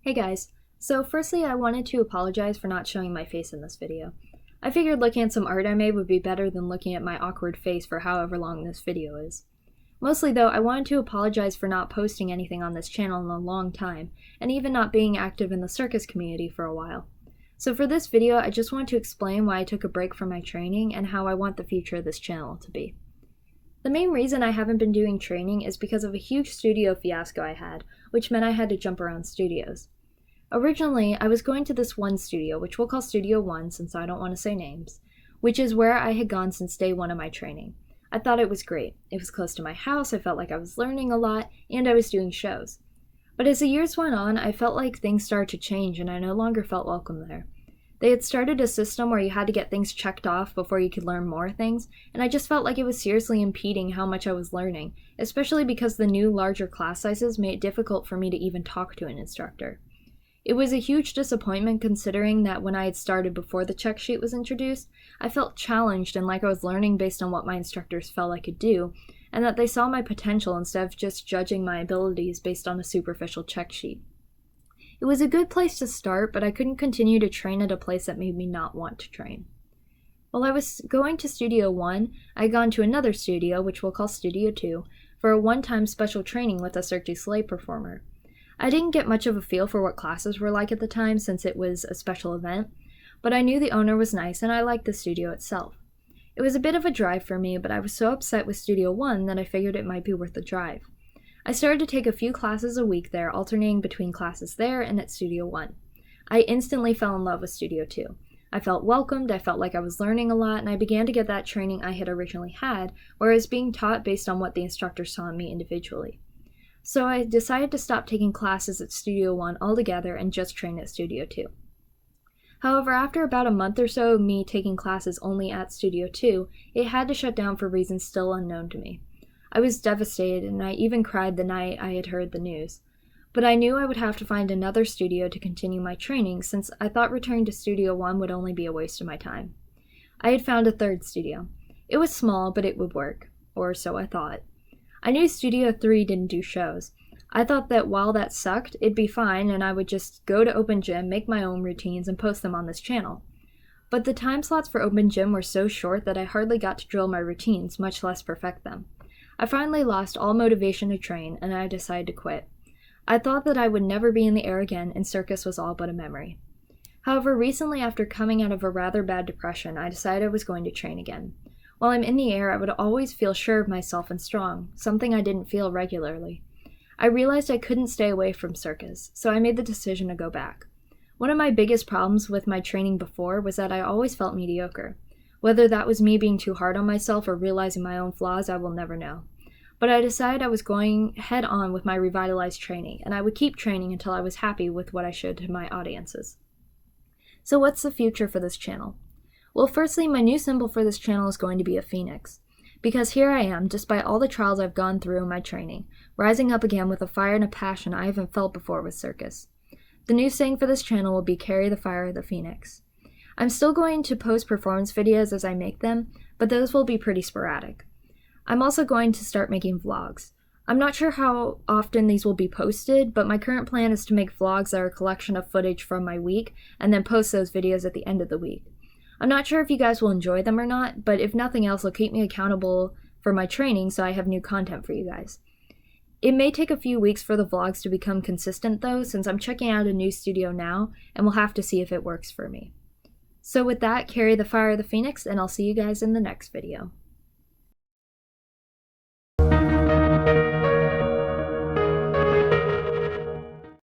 Hey guys, so firstly I wanted to apologize for not showing my face in this video. I figured looking at some art I made would be better than looking at my awkward face for however long this video is. Mostly though, I wanted to apologize for not posting anything on this channel in a long time, and even not being active in the circus community for a while. So for this video, I just want to explain why I took a break from my training and how I want the future of this channel to be. The main reason I haven't been doing training is because of a huge studio fiasco I had, which meant I had to jump around studios. Originally, I was going to this one studio, which we'll call Studio 1 since I don't want to say names, which is where I had gone since day one of my training. I thought it was great. It was close to my house, I felt like I was learning a lot, and I was doing shows. But as the years went on, I felt like things started to change and I no longer felt welcome there. They had started a system where you had to get things checked off before you could learn more things, and I just felt like it was seriously impeding how much I was learning, especially because the new, larger class sizes made it difficult for me to even talk to an instructor. It was a huge disappointment considering that when I had started before the check sheet was introduced, I felt challenged and like I was learning based on what my instructors felt I could do, and that they saw my potential instead of just judging my abilities based on a superficial check sheet. It was a good place to start, but I couldn't continue to train at a place that made me not want to train. While I was going to Studio 1, I had gone to another studio, which we'll call Studio 2, for a one-time special training with a Cirque du Soleil performer. I didn't get much of a feel for what classes were like at the time since it was a special event, but I knew the owner was nice and I liked the studio itself. It was a bit of a drive for me, but I was so upset with Studio 1 that I figured it might be worth the drive. I started to take a few classes a week there, alternating between classes there and at Studio 1. I instantly fell in love with Studio 2. I felt welcomed, I felt like I was learning a lot, and I began to get that training I had originally had, where I was being taught based on what the instructor saw in me individually. So I decided to stop taking classes at Studio 1 altogether and just train at Studio 2. However, after about a month or so of me taking classes only at Studio 2, it had to shut down for reasons still unknown to me. I was devastated and I even cried the night I had heard the news. But I knew I would have to find another studio to continue my training since I thought returning to Studio 1 would only be a waste of my time. I had found a third studio. It was small, but it would work, or so I thought. I knew Studio 3 didn't do shows. I thought that while that sucked, it'd be fine and I would just go to Open Gym, make my own routines, and post them on this channel. But the time slots for Open Gym were so short that I hardly got to drill my routines, much less perfect them. I finally lost all motivation to train and I decided to quit. I thought that I would never be in the air again and circus was all but a memory. However, recently after coming out of a rather bad depression, I decided I was going to train again. While I'm in the air, I would always feel sure of myself and strong, something I didn't feel regularly. I realized I couldn't stay away from circus, so I made the decision to go back. One of my biggest problems with my training before was that I always felt mediocre. Whether that was me being too hard on myself or realizing my own flaws, I will never know. But I decided I was going head on with my revitalized training, and I would keep training until I was happy with what I showed to my audiences. So what's the future for this channel? Well, firstly, my new symbol for this channel is going to be a phoenix. Because here I am, despite all the trials I've gone through in my training, rising up again with a fire and a passion I haven't felt before with circus. The new saying for this channel will be carry the fire of the phoenix. I'm still going to post performance videos as I make them, but those will be pretty sporadic. I'm also going to start making vlogs. I'm not sure how often these will be posted, but my current plan is to make vlogs that are a collection of footage from my week, and then post those videos at the end of the week. I'm not sure if you guys will enjoy them or not, but if nothing else, they'll keep me accountable for my training so I have new content for you guys. It may take a few weeks for the vlogs to become consistent though, since I'm checking out a new studio now, and we'll have to see if it works for me. So with that, carry the fire of the phoenix, and I'll see you guys in the next video.